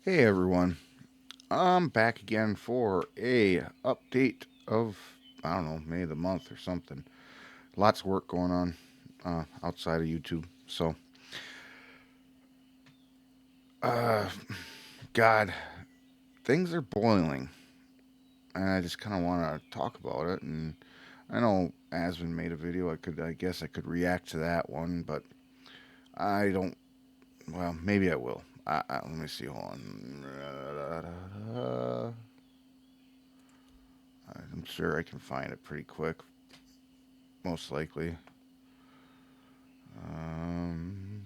Hey everyone, I'm back again for a update of I don't know, maybe the month or something. Lots of work going on outside of YouTube. So, uh, God, things are boiling, and I just kind of want to talk about it. And I know Asvin made a video. I guess, I could react to that one, but I don't. Well, maybe I will. Let me see. Hold on. I'm sure I can find it pretty quick. Most likely. Um,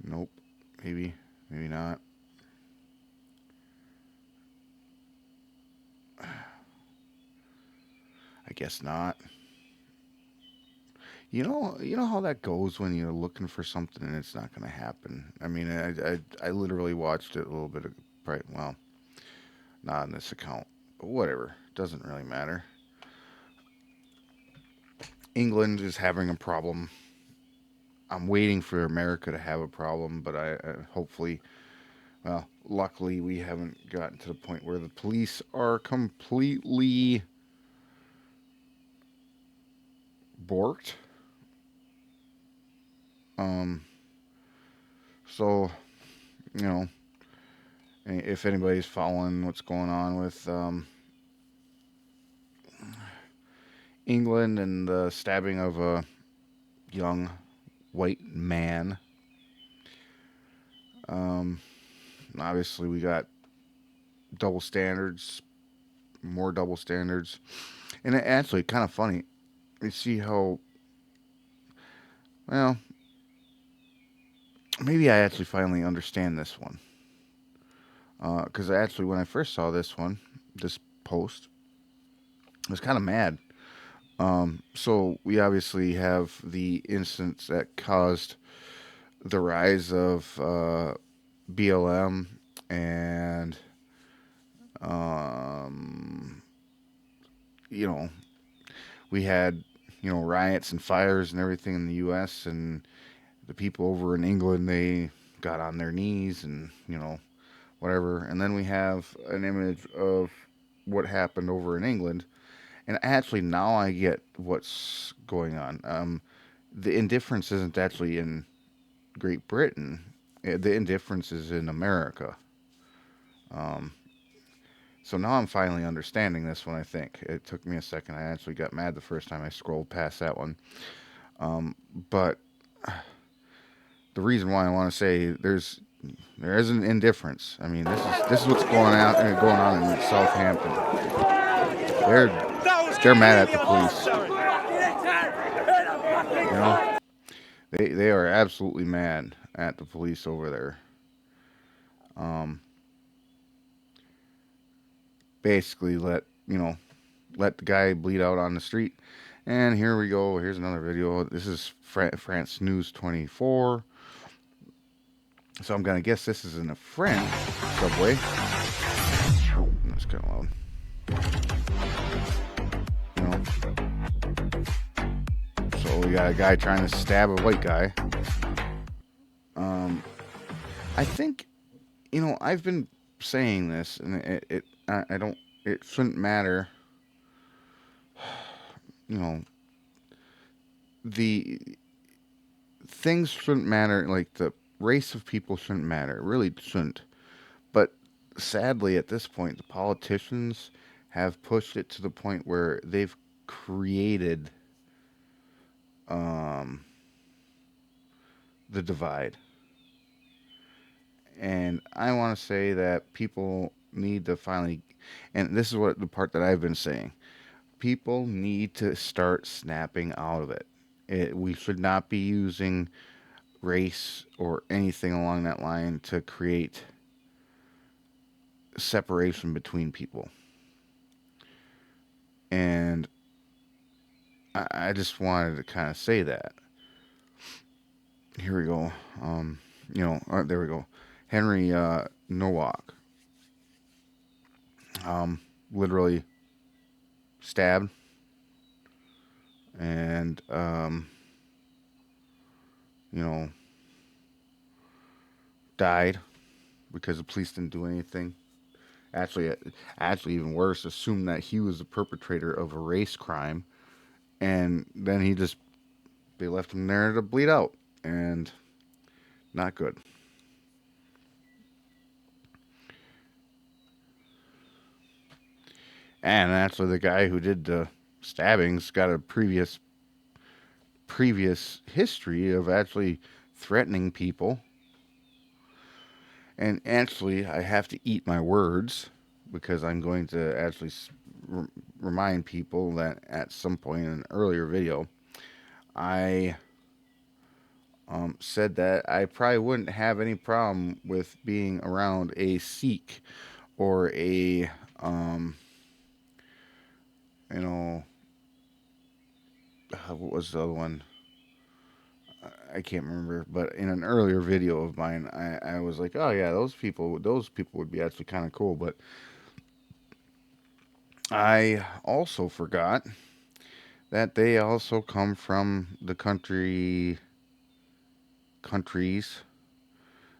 nope. Maybe. Maybe not. I guess not. You know how that goes when you're looking for something and it's not going to happen. I mean, I literally watched it a little bit. Right. Well, not on this account, but whatever. Doesn't really matter. England is having a problem. I'm waiting for America to have a problem, but hopefully, well, luckily we haven't gotten to the point where the police are completely borked. Um, so you know, if anybody's following what's going on with England and the stabbing of a young white man, um, obviously we got double standards, more double standards, and it actually kind of funny. You see how well maybe I actually finally understand this one because actually when I first saw this post, I was kind of mad. So we obviously have the instance that caused the rise of BLM and um, you know we had riots and fires and everything in the U.S. and the people over in England, they got on their knees and whatever, and then we have an image of what happened over in England, and actually now I get what's going on. The indifference isn't actually in Great Britain. The indifference is in America. Um, so now I'm finally understanding this one. I think it took me a second. I actually got mad the first time I scrolled past that one. But the reason why I want to say there is an indifference. I mean, this is what's going on in Southampton. They're mad at the police. You know, they are absolutely mad at the police over there. Um, Basically let the guy bleed out on the street. And here we go. Here's another video. This is France News 24. So I'm gonna guess this is in a French subway. Oh, that's kind of loud. You know. So we got a guy trying to stab a white guy. Um, I think I've been saying this, and I don't. It shouldn't matter. You know, the things shouldn't matter. Like the race of people shouldn't matter. It really shouldn't. But sadly, at this point, the politicians have pushed it to the point where they've created um, the divide. And I want to say that people need to finally, and this is what the part that I've been saying, people need to start snapping out of it. We should not be using race or anything along that line to create separation between people. And I just wanted to kind of say that. Here we go. There we go. Henry Nowak, literally stabbed, and you know, died because the police didn't do anything. Actually, actually, even worse, assumed that he was the perpetrator of a race crime, and then they left him there to bleed out, and not good. And actually, the guy who did the stabbings got a previous history of actually threatening people. And actually, I have to eat my words because I'm going to actually remind people that at some point in an earlier video, I said that I probably wouldn't have any problem with being around a Sikh or a, um, you know, what was the other one? I can't remember, but in an earlier video of mine, I was like, oh yeah, those people would be actually kind of cool. But I also forgot that they also come from the countries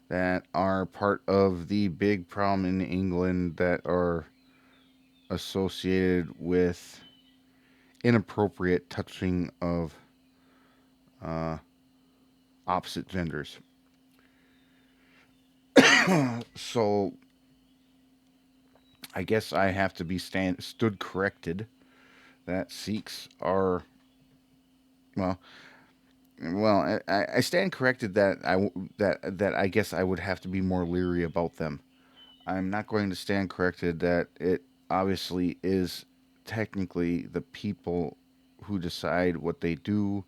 that are part of the big problem in England that are associated with inappropriate touching of uh, opposite genders. So I guess I have to be stood corrected that Sikhs are well. Well, I stand corrected that that I guess I would have to be more leery about them. I'm not going to stand corrected that it obviously is technically the people who decide what they do,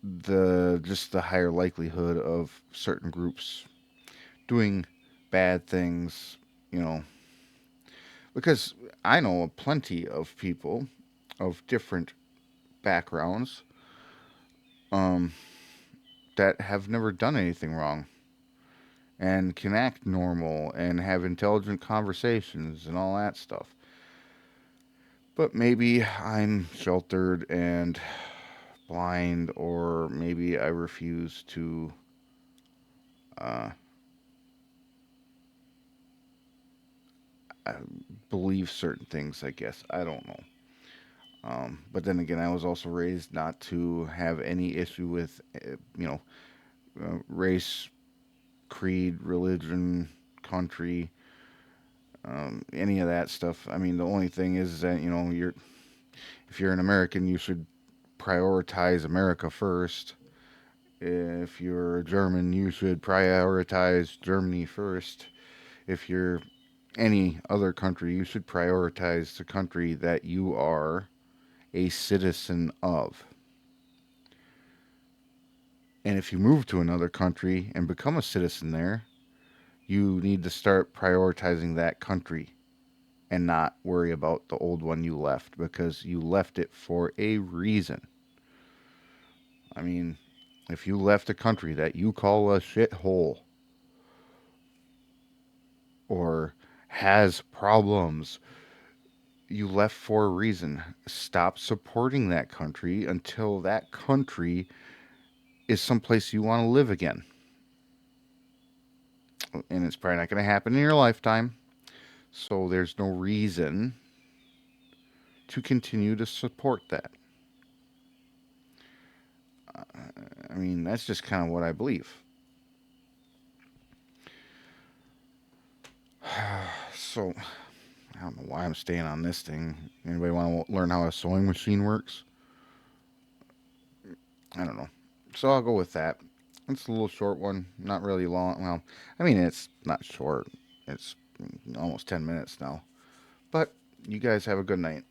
the just the higher likelihood of certain groups doing bad things, you know, because I know plenty of people of different backgrounds um, that have never done anything wrong and can act normal and have intelligent conversations and all that stuff. But maybe I'm sheltered and blind, or maybe I refuse to uh, uh, believe certain things, I guess. I don't know. But then again, I was also raised not to have any issue with, race, creed, religion, country, any of that stuff. I mean, the only thing is that if you're an American, you should prioritize America first. If you're German, you should prioritize Germany first. If you're any other country, you should prioritize the country that you are a citizen of. And if you move to another country and become a citizen there, you need to start prioritizing that country and not worry about the old one you left because you left it for a reason. I mean, if you left a country that you call a shithole or has problems, you left for a reason. Stop supporting that country until that country is someplace you want to live again. And it's probably not going to happen in your lifetime. So there's no reason to continue to support that. I mean, that's just kind of what I believe. So I don't know why I'm staying on this thing. Anybody want to learn how a sewing machine works? I don't know. So I'll go with that. It's a little short one, not really long. Well, I mean, it's not short. It's almost 10 minutes now. But you guys have a good night.